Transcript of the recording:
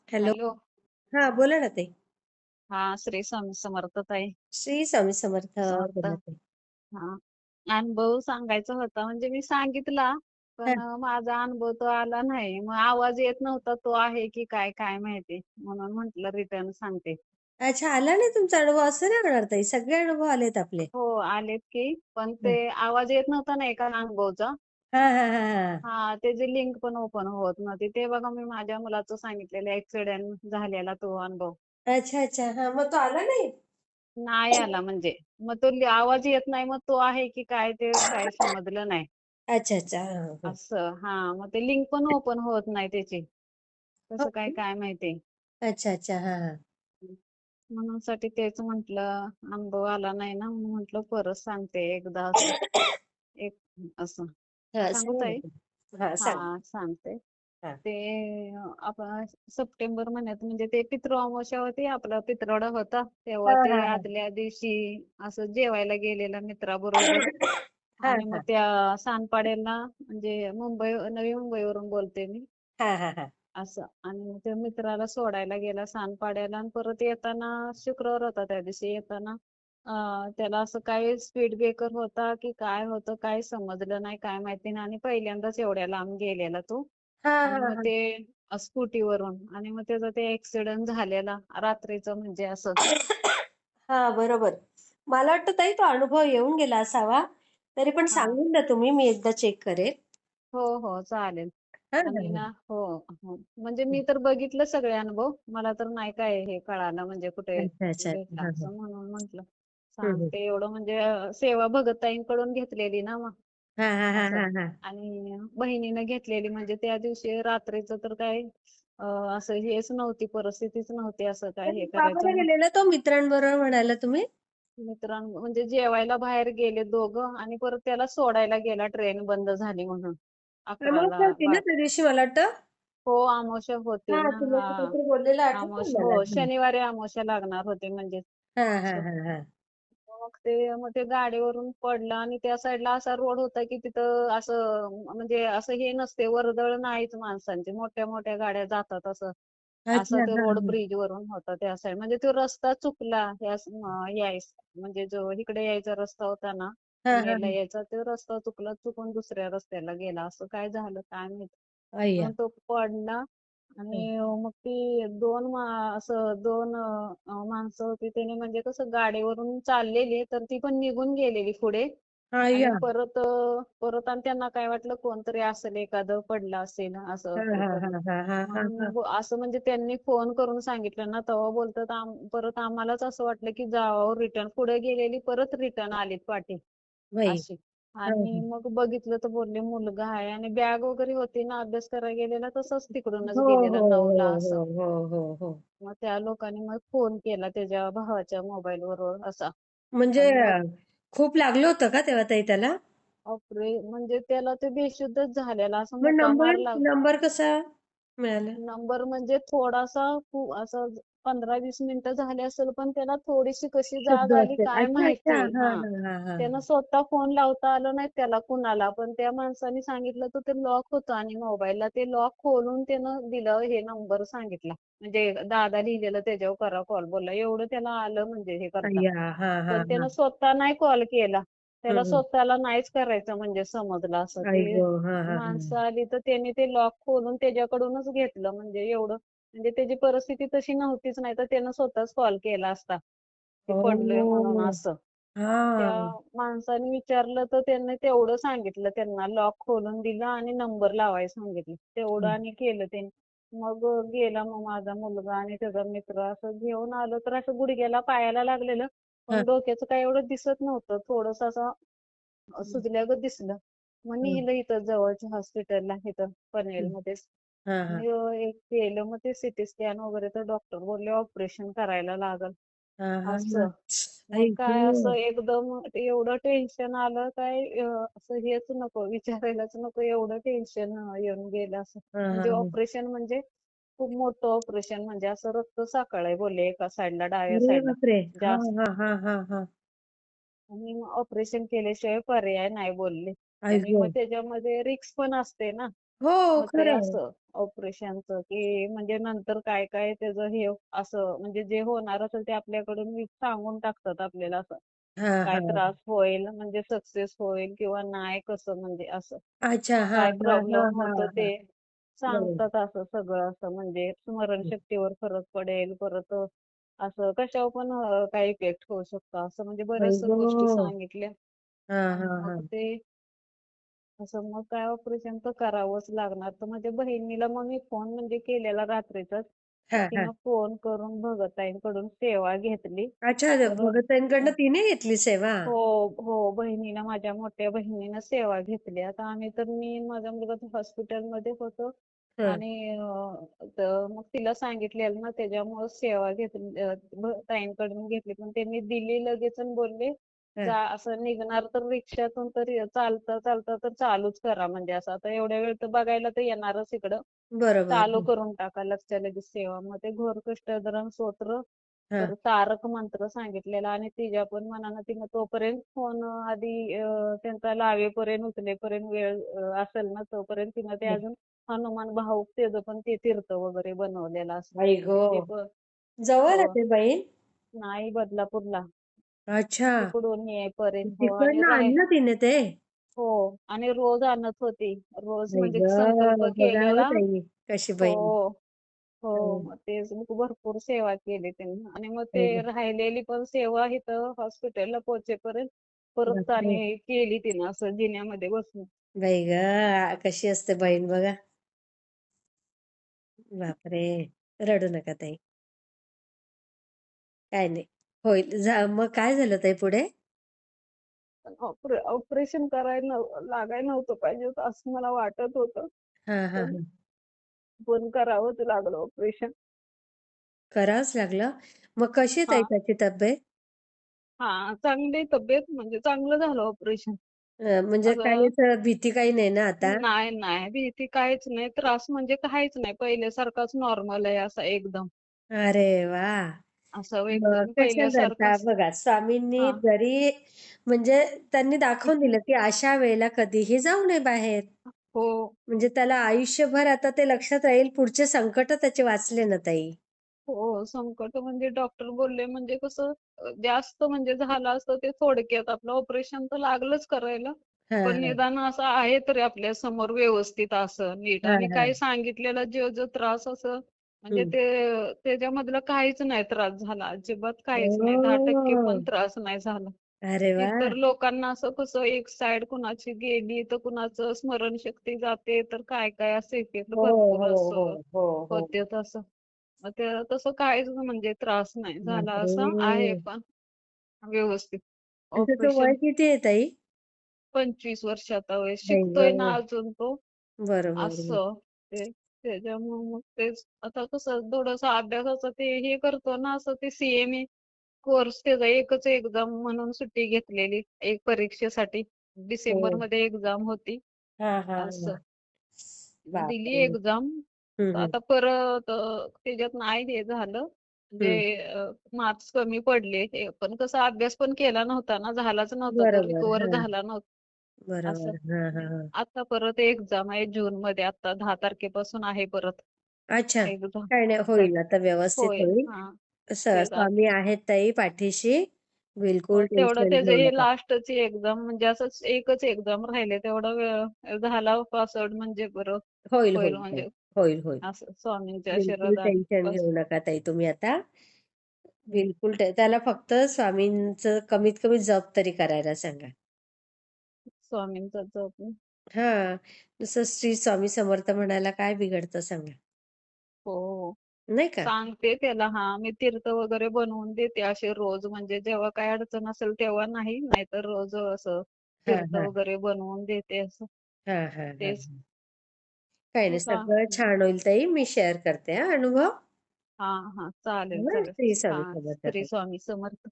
Hello. Hello. हा, बोला ना ताई. हा, श्री स्वामी समर्थ ताई. श्री स्वामी समर्थ. समर्थ. बोला ताई. हा, अनुभव सांगायचा होता म्हणजे मी सांगितला, हा. पण माझा अनुभव तो आला नाही. मग आवाज येत नव्हता, तो आहे की काय काय माहिती, म्हणून म्हंटल रिटर्न सांगते. अच्छा, आला नाही तुमचा अनुभव? असं नाही होणार ताई, सगळे अनुभव आलेत आपले. हो, आलेत की, पण हा ते आवाज येत नव्हता ना एका अनुभवचा. हा हा हा. हा, त्याची लिंक पण ओपन होत नव्हती. ते बघा, मी माझ्या मुलाचं सांगितलेलं ऍक्सिडेंट झालेला तो अनुभव. अच्छा अच्छा, हा, मग तो आला नाही. नाही आला म्हणजे, मग तो आवाज येत नाही, मग तो आहे की काय ते काय समजलं नाही. अच्छा अच्छा, हा हा. असं, हा, मग ते लिंक पण ओपन होत नाही त्याची. हो. कसं काय काय माहिती. अच्छा अच्छा, हा हा. म्हणून साठी तेच म्हंटल, अनुभव आला नाही ना, म्हणून म्हंटल परत सांगते एकदा असं. एक असं हा, सांगू सांगा ना ताई. ताई. हा, सांग. हा, सांगते. हा ते आपण सप्टेंबर महिन्यात म्हणजे ते पितृ अमावस्या होती, आपला पित्रडा होता हा तेव्हा ते हा हा आदल्या दिवशी असं जेवायला गेलेला मित्राबरोबर. हा आणि मग हा त्या सांनपाड्याला, म्हणजे नवी मुंबईवरून बोलते मी. हा हा हा. असं, आणि मग त्या मित्राला सोडायला गेला सांनपाड्याला, आणि परत येताना शुक्रवार होता त्या दिवशी, येताना त्याला असं काय स्पीड ब्रेकर होता की काय होतं काय समजलं नाही, काय माहिती नाही. आणि पहिल्यांदाच एवढ्या लांब गेलेला तो. हा आणि हा मग हा. ते स्कूटीवरून, आणि मग त्याचा ते ऍक्सिडेंट झालेला रात्रीचं म्हणजे असं. हा, बरोबर. मला वाटतं ताई तो अनुभव येऊन गेला असावा. तरी पण हा, सांगून द्या तुम्ही, मी एकदा चेक करेल. हो हो, चालेल. हा आणि हा ना, हो हो, म्हणजे मी तर बघितलं सगळे अनुभव, मला तर नाही काय हे कळालं म्हणजे कुठे अच्छा अच्छा अच्छा, भेटला हा हा. असं, म्हणून म्हंटल हम्म. सांगते एवढं. म्हणजे सेवा भगतताईंकडून घेतलेली ना मग, हा हा हा असं. हा हा. आणि बहिणीनं घेतलेली, म्हणजे त्या दिवशी रात्रीचं तर काय असं हेच नव्हती, परिस्थितीच नव्हती असं काय हे का करायचं. बरं मग गेलेला तो मित्रांबरोबर म्हणाला तुम्ही? म्हणजे जेवायला बाहेर गेले दोघं, आणि परत त्याला सोडायला गेला, ट्रेन बंद झाली म्हणून अमावस्या 11ला. होती ना त्या दिवशी, मला वाटतं. हो, अमावस्या होती हा, ना. तुम्ही हा, असं काहीतरी बोललेलं आठवतंय अमावस्या, मला. हो, शनिवारी अमावस्या लागणार होती म्हणजे हा हा असं. हा हा. मग ते गाडीवरून पडलं, आणि त्या साईडला असा रोड होता की तिथं असं म्हणजे असं हे नसते, वर्दळ नाहीच माणसांची, मोठ्या मोठ्या गाड्या जातात असं. अच्छा, असं ते हा रोड हा. ब्रिज वरून होता त्या साईड, म्हणजे तो रस्ता चुकला यायस, म्हणजे जो इकडे यायचा रस्ता होता ना, हा हा पुण्याला हा. यायचा, तो रस्ता चुकला, चुकून दुसऱ्या रस्त्याला गेला. असं काय झालं काय माहित. अय्या. म्हणून तो पडला. आणि मग ती असं दोन माणसं होती, त्याने म्हणजे कसं गाडीवरून चाललेली, तर ती पण निघून गेलेली पुढे. आणि अय्या. परत आणि त्यांना काय वाटलं, कोणतरी असेल, एखादं पडलं असेल असं हा हे हा करून. हा हा हा हा म्हणून हा. मग असं म्हणजे त्यांनी फोन करून सांगितलं ना, तेव्हा बोलतात परत आम्हालाच असं वाटलं की जावं रिटर्न, पुढे गेलेली परत रिटर्न आलीत पाठी बाई. अशी. हा आणि हा. मग बघितलं तर बोलले मुलगा आहे, आणि बॅग वगैरे होती ना, अभ्यास करायला गेलेला, तसंच तिकडूनच हो गेलेला हो 9ला हो असं. हो हो हो हो. मग त्या लोकांनी मग फोन केला त्याच्या भावाच्या मोबाईलवर असा. म्हणजे आणि मग खूप लागलं होतं का तेव्हा ताई त्याला? म्हणजे त्याला ते बेशुद्धच झालेला, असं मग मुका नंबर मारला. नंबर कसा मिळाला? नंबर म्हणजे थोडासा खूप असं 15-20 मिनिटं झाले असेल, पण त्याला थोडीशी कशी शुद्ध जाग आली असेल. काय अच्छा अच्छा, माहिती. हा हा, हा हा हा. त्यानं स्वतः फोन लावता आलं नाही त्याला कुणाला, पण त्या माणसाने सांगितलं तर ते लॉक होतं, आणि मोबाईलला ते लॉक खोलून त्यानं दिलं, हे नंबर सांगितला, म्हणजे दादा लिहिलेलं त्याच्यावर करा कॉल, बोलला एवढं त्याला आलं म्हणजे हे करता. अय्या. हा हा पण हा. त्यानं स्वतः नाही कॉल केला, त्याला हम्म. स्वतःला नाहीच करायचं म्हणजे समजलं असं. आई ते गं. हा हा हा. माणसं आली तर त्याने ते लॉक खोलून त्याच्याकडूनच घेतलं, म्हणजे एवढं, म्हणजे त्याची परिस्थिती तशी नव्हतीच, नाही तर त्यानं स्वतःच कॉल केला असता की पडलोय म्हणून हो. असं. त्या हा. माणसाने विचारलं तर त्यांनी तेवढं सांगितलं, त्यांना लॉक खोलून दिलं आणि नंबर लावायला सांगितलं, तेवढं आणि केलं त्यांनी. मग गेला मग माझा मुलगा आणि त्याचा मित्र, असं घेऊन आलं तर असं गुडघ्याला पायाला लागलेलं, हा. पण डोक्याचं काय एवढं दिसत नव्हतं, थोडस असं सुजल्यागत दिसलं. मग हा नेलं इथं जवळच्या हॉस्पिटलला, इथं पनवेलमध्येच. हा हा. आणि एक केलं, मग ते सिटी स्कॅन वगैरे, तर डॉक्टर बोलले ऑपरेशन करायला लागल हा हा हा. असं. मग आई काय असं गं. एकदम एवढं टेन्शन आलं काय, असं हेच नको, विचारायलाच नको, एवढं टेन्शन येऊन गेलं असं. हा हा म्हणजे हा. ऑपरेशन म्हणजे खूप मोठं ऑपरेशन, म्हणजे असं रक्त साकळाय बोलले एका साईडला, डाव्या अरे साईडला बापरे. हा जास्त. हा हा हा हा. आणि ऑपरेशन केल्याशिवाय पर्याय नाही बोलले. आई आणि मग गं. त्याच्यामध्ये रिक्स पण असते ना. हो, मग ते खरंय. असं ऑपरेशनचं, की म्हणजे नंतर काय काय त्याचं हे असं म्हणजे जे होणार असेल ते आपल्याकडून सांगून टाकतात आपल्याला असं. हां, काय हां. त्रास होईल म्हणजे सक्सेस होईल किंवा नाही कसं म्हणजे असं. अच्छा. हां, काय हां, हां, प्रॉब्लेम हां, होतं हां. ते बरोबर. सांगतात असं सगळं असं म्हणजे स्मरणशक्तीवर फरक पडेल, परत असं कशावर पण काही इफेक्ट होऊ शकतो असं म्हणजे आई बऱ्याचशा गोष्टी गं! सांगितल्या. हां, आणि हां, मग हां. ते असं मग काय ऑपरेशन तर करावंच लागणार. तर माझ्या बहिणीला मग मी फोन म्हणजे केलेला रात्रीचाच. मग हां, हां. तिनं फोन करून भगतताईंकडून सेवा घेतली. अच्छा, तर भगतांकडनं तिने घेतली सेवा? हो, हो. बहिणीनं माझ्या मोठ्या बहिणीनं सेवा घेतली. आता आम्ही तर मी आणि माझा मुलगा तर हॉस्पिटलमध्ये होतो हं, आणि तर मग तिला सांगितलेलं ना त्याच्यामुळं सेवा घेतली ताईंकडून घेतली. पण त्यांनी दिली लगेच आणि बोलले, हं. "जा असं निघणार तर रिक्षातून तर चालता, चालता तर चालूच करा म्हणजे असं आता एवढ्या वेळ तर बघायला तर येणारच इकडं. बरोबर. चालू करून टाका लगच्या लगेच सेवा." मग ते घोरकष्टहरण स्तोत्र हां. परत तारक मंत्र सांगितलेला आणि तिच्या पण मनानं तिनं तोपर्यंत फोन आधी त्यांचा लावेपर्यंत उचलेपर्यंत वेळ असेल ना तोपर्यंत तिनं ते हं. अजून हनुमान भाऊक त्याचं पण ते तीर्थ वगैरे बनवलेलं असं. आई ते ते गं! पण जवळ हो. आहे ते बहीण? नाही बदलापूरला. अच्छा. तिकडून येईपर्यंत हो आणि तिकडनं राहील आणलं तिने ते? हो आणि रोज आणत होती. रोज आई म्हणजे संकल्प गं! बघा हो केलेला ताई, कशी हो. बहीण. हो, हं. मग तेच मग भरपूर सेवा केली त्यांनी आणि मग ते आई गं! राहिलेली पण सेवा इथं हॉस्पिटलला पोहोचेपर्यंत परत बापरे! आणि केली तिनं असं जिन्यामध्ये बसून. बाई गं! कशी असते बहीण बघा. बापरे! रडू नका ताई. काय नाही. होईल. मग काय झालं ताई पुढे? पण ऑपरेशन करायला लागायला नव्हतं पाहिजे होतं असं मला वाटत होतं. हां, हां, पण हां. पण करावंच लागलं ऑपरेशन. करावंच लागलं. मग कशी आहे ताई हां, त्याची तब्येत? हां. चांगली तब्येत म्हणजे चांगलं झालं ऑपरेशन. म्हणजे काही असं असं भीती काही नाही ना आता? नाही, नाही. भीती काहीच नाही. त्रास म्हणजे काहीच नाही. पहिल्यासारखाच नॉर्मल आहे असा एकदम. अरे वाह! असं मग एकदम कशा करता पहिल्यासारखंच बघा, स्वामींनी हां. जरी म्हणजे त्यांनी दाखवून दिलं, की अशा वेळेला कधीही जाऊ नये बाहेर. हो, म्हणजे त्याला आयुष्यभर आता ते लक्षात राहील, पुढचे संकट त्याचे वाचले ना ताई. हो. संकट म्हणजे डॉक्टर बोलले म्हणजे कसं जास्त म्हणजे झालं असतं ते थोडक्यात आपलं ऑपरेशन तर लागलंच करायला. हां, पण हां. निदान असं आहे तरी आपल्या समोर व्यवस्थित असं नीट हां, आणि काही हां. सांगितलेला जो त्रास असं म्हणजे हं. त्याच्यामधलं काहीच नाही त्रास झाला. अजिबात काहीच नाही. 10% ओह! पण त्रास नाही झाला. अरे वाह! इतर लोकांना असं कसं एक साइड कुणाची गेली तर कुणाचं स्मरणशक्ती जाते तर काय असं इफेक्ट हो, भरपूर हो, हो, असं हो, हो. होते तसं. मग ते तसं काहीच म्हणजे त्रास नाही झाला असा आहे बापरे! पण व्यवस्थित. आणि त्याचं ऑपरेशन वय किती आहे ताई? 25 वर्षाचा वय आई शिकतोय ना गं! अजून तो बरोबर, बरोबर. असं ते त्याच्यामुळे मग तेच आता कसं थोडंसं अभ्यासाचं ते हे करतो ना असं ते सीएमए कोर्स त्याचा एकच एक्झाम म्हणून सुट्टी घेतलेली एक परीक्षेसाठी हो. डिसेंबरमध्ये एक्झाम होती हां, हां, असं हां. दिली बापरे! एक्झाम हं, हं. आता परत त्याच्यात नाही हे झालं हं. म्हणजे मार्क्स कमी पडले हे पण कसा अभ्यास पण केला नव्हता ना झालाच नव्हता तो बरोबर. रिकव्हर हां. झाला नव्हता असं बरोबर. हां, हां, हां. आता परत एक्झाम आहे जून मध्ये आता 10 तारखेपासून आहे परत अच्छा. एक्झाम काही नाही तर होईल आता व्यवस्थित होईल होईल. हा तेच आता स्वामी आहेत ताई पाठीशी. हो बिलकुल तेवढं टेन्शन त्याचं घेऊ हे नका. लास्टची एक्झाम म्हणजे असंच एकच एक्झाम राहिले तेवढा वेळ झाला पासवर्ड म्हणजे बरं होईल, होईल होईल ताई. म्हणजे होईल, होईल. असं स्वामींच्या बिलकुल आशीर्वादाने टेन्शन बस घेऊ नका ताई तुम्ही आता. बिलकुल त्याला फक्त स्वामींचं कमीत कमी जप तरी करायला सांगा. स्वामींचा जप हां. नुसतं श्री स्वामी समर्थ म्हणायला काय बिघडतं सांगा. हो. नाही का? सांगते त्याला हां, मी तीर्थ वगैरे बनवून देते असे रोज म्हणजे जेव्हा काही अडचण असेल तेव्हा नाही, नाहीतर रोज असं हां, तीर्थ हां. वगैरे बनवून देते असं. हां, हां, हां. तेच काही नाही आता सगळं छान होईल ताई. मी शेअर करते हां अनुभव. हां, हां. चालेल, हां, चालेल. श्री स्वामी हां, समर्थ श्री ताई. स्वामी समर्थ.